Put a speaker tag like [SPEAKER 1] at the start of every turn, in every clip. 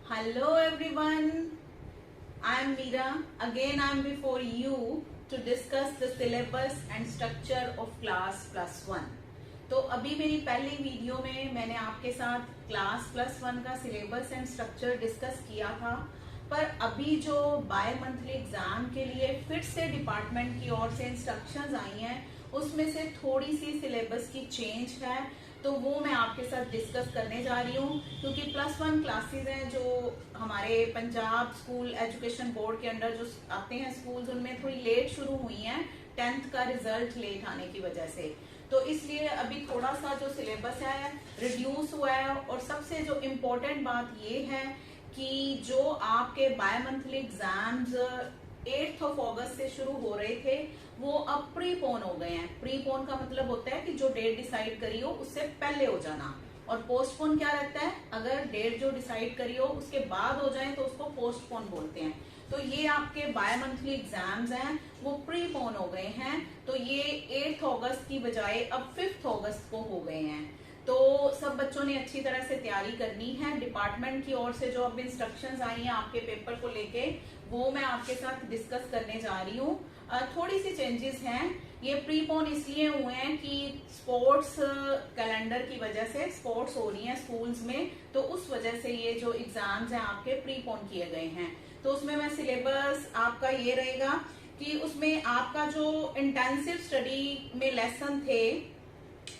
[SPEAKER 1] Hello everyone, I am Meera. Again I am before you to discuss the syllabus and structure of class plus one. तो अभी मेरी पहली video में मैंने आपके साथ क्लास प्लस वन का सिलेबस एंड स्ट्रक्चर डिस्कस किया था, पर अभी जो बाय मंथली एग्जाम के लिए फिर से डिपार्टमेंट की ओर से इंस्ट्रक्शंस आई हैं उसमें से थोड़ी सी सिलेबस की चेंज है, तो वो मैं आपके साथ डिस्कस करने जा रही हूँ। क्योंकि प्लस वन क्लासेस हैं जो हमारे पंजाब स्कूल एजुकेशन बोर्ड के अंडर जो आते हैं स्कूल्स, उनमें थोड़ी लेट शुरू हुई हैं 10th का रिजल्ट लेट आने की वजह से। तो इसलिए अभी थोड़ा सा जो सिलेबस है रिड्यूस हुआ है। और सबसे जो इम्पोर्टेंट बात ये है कि जो आपके bimonthly exams 8th of August से शुरू हो रहे थे वो अब प्रीपोन हो गए हैं। प्रीपोन का मतलब होता है कि जो डेट डिसाइड करी हो उससे पहले हो जाना, और पोस्टपोन क्या रहता है, अगर डेट जो डिसाइड करी हो उसके बाद हो जाए तो उसको पोस्टपोन बोलते हैं। तो ये आपके बाय मंथली एग्जाम्स हैं वो प्रीपोन हो गए हैं, तो ये 8th अगस्त की बजाय अब 5th अगस्त को हो गए हैं। तो सब बच्चों ने अच्छी तरह से तैयारी करनी है। डिपार्टमेंट की ओर से जो अब इंस्ट्रक्शंस आई हैं आपके पेपर को लेके वो मैं आपके साथ डिस्कस करने जा रही हूँ। थोड़ी सी चेंजेस हैं। ये प्रीपोन इसलिए हुए हैं कि स्पोर्ट्स कैलेंडर की वजह से स्पोर्ट्स हो रही हैं स्कूल्स में, तो उस वजह से ये जो एग्जाम्स हैं आपके प्रीपोन किए गए हैं। तो उसमें मैं सिलेबस आपका ये रहेगा कि उसमें आपका जो इंटेंसिव स्टडी में लेसन थे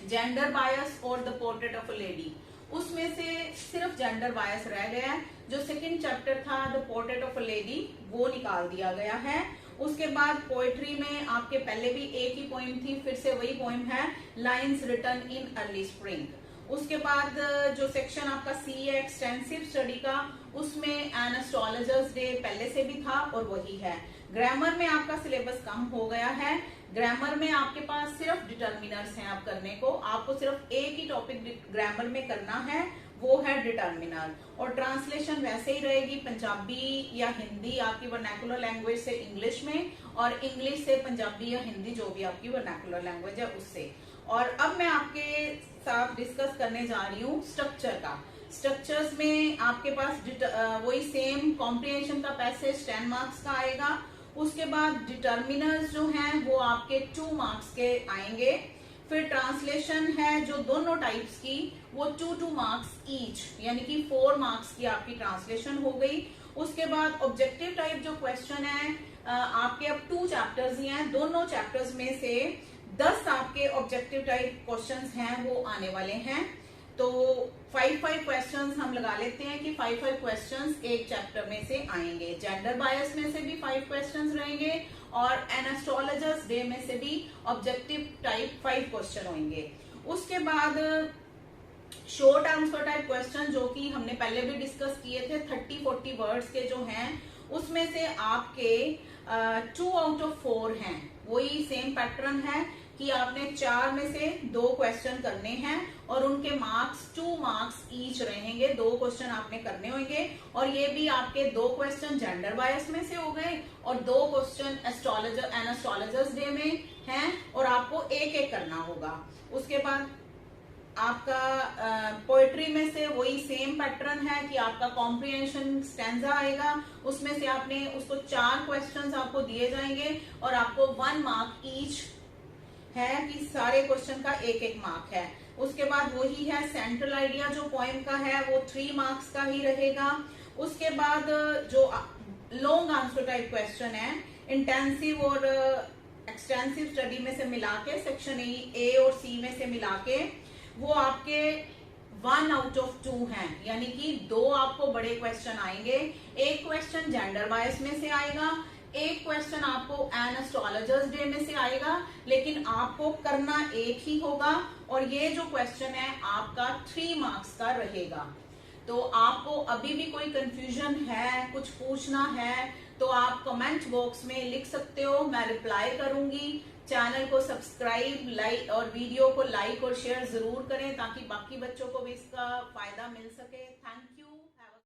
[SPEAKER 1] जेंडर बायस और the portrait of a lady, उसमें से सिर्फ जेंडर बायस रह गया है। जो सेकंड चैप्टर था the portrait of a lady वो निकाल दिया गया है। उसके बाद पोएट्री में आपके पहले भी एक ही पोइम थी, फिर से वही पोइम है lines written in early spring. उसके बाद जो सेक्शन आपका सी है एक्सटेंसिव स्टडी का, उसमें एन एस्ट्रोलॉजर्स डे पहले से भी था और वही है। ग्रामर में आपका सिलेबस कम हो गया है। ग्रामर में आपके पास सिर्फ डिटर्मिनर्स हैं आप करने को, आपको सिर्फ एक ही टॉपिक ग्रामर में करना है, वो है डिटर्मिनर। और ट्रांसलेशन वैसे ही रहेगी, पंजाबी या हिंदी आपकी वर्नाकुलर लैंग्वेज से इंग्लिश में, और इंग्लिश से पंजाबी या हिंदी जो भी आपकी वर्नाकुलर लैंग्वेज है उससे। और अब मैं आपके साथ डिस्कस करने जा रही हूँ स्ट्रक्चर का। स्ट्रक्चर्स में आपके पास वही सेम कॉम्प्रिहेंशन का पैसेज 10 मार्क्स का आएगा। उसके बाद डिटर्मिनर्स जो हैं वो आपके 2 मार्क्स के आएंगे। फिर ट्रांसलेशन है जो दोनों टाइप्स की वो 2 मार्क्स ईच, यानी कि 4 मार्क्स की आपकी ट्रांसलेशन हो गई। उसके बाद ऑब्जेक्टिव टाइप जो क्वेश्चन है आपके अब 2 चैप्टर्स ही हैं, दोनों चैप्टर्स में से 10 आपके ऑब्जेक्टिव टाइप क्वेश्चंस हैं वो आने वाले हैं। तो 5 क्वेश्चंस हम लगा लेते हैं कि 5 क्वेश्चंस एक चैप्टर में से आएंगे। जेंडर बायस में से भी 5 क्वेश्चंस रहेंगे और एन एस्ट्रोलॉजर्स डे में से भी ऑब्जेक्टिव टाइप 5 क्वेश्चन होंगे। उसके बाद शॉर्ट आंसर टाइप क्वेश्चन जो कि हमने पहले भी डिस्कस किए थे 30-40 वर्ड्स के जो हैं, उसमें से आपके 2 आउट ऑफ 4 हैं। वही सेम पैटर्न है कि आपने 4 में से 2 क्वेश्चन करने हैं और उनके मार्क्स 2 मार्क्स ईच रहेंगे। 2 क्वेश्चन आपने करने होंगे, और ये भी आपके 2 क्वेश्चन जेंडर बायस में से हो गए और 2 क्वेश्चन एस्ट्रोलॉजर्स डे में हैं, और आपको एक एक करना होगा। उसके बाद आपका पोएट्री में से वही सेम पैटर्न है कि आपका कॉम्प्रिहेंशन स्टैंजा आएगा, उसमें से आपने उसको 4 क्वेश्चंस आपको दिए जाएंगे और आपको 1 मार्क ईच है कि सारे क्वेश्चन का एक एक मार्क है। उसके बाद वही है सेंट्रल आइडिया जो पोएम का है वो 3 मार्क्स का ही रहेगा। उसके बाद जो लॉन्ग आंसर टाइप क्वेश्चन है इंटेंसिव और एक्सटेंसिव स्टडी में से मिला के, सेक्शन ए और सी में से मिला के, वो आपके 1 आउट ऑफ 2 हैं, यानी कि 2 आपको बड़े क्वेश्चन आएंगे। एक क्वेश्चन जेंडर बायस में से आएगा, एक क्वेश्चन आपको एन एस्ट्रोलॉजर्स डे में से आएगा, लेकिन आपको करना एक ही होगा। और ये जो क्वेश्चन है आपका 3 मार्क्स का रहेगा। तो आपको अभी भी कोई कंफ्यूजन है, कुछ पूछना है, तो आप कमेंट बॉक्स में लिख सकते हो, मैं रिप्लाई करूंगी। चैनल को सब्सक्राइब, लाइक और वीडियो को लाइक और शेयर जरूर करें ताकि बाकी बच्चों को भी इसका फायदा मिल सके। थैंक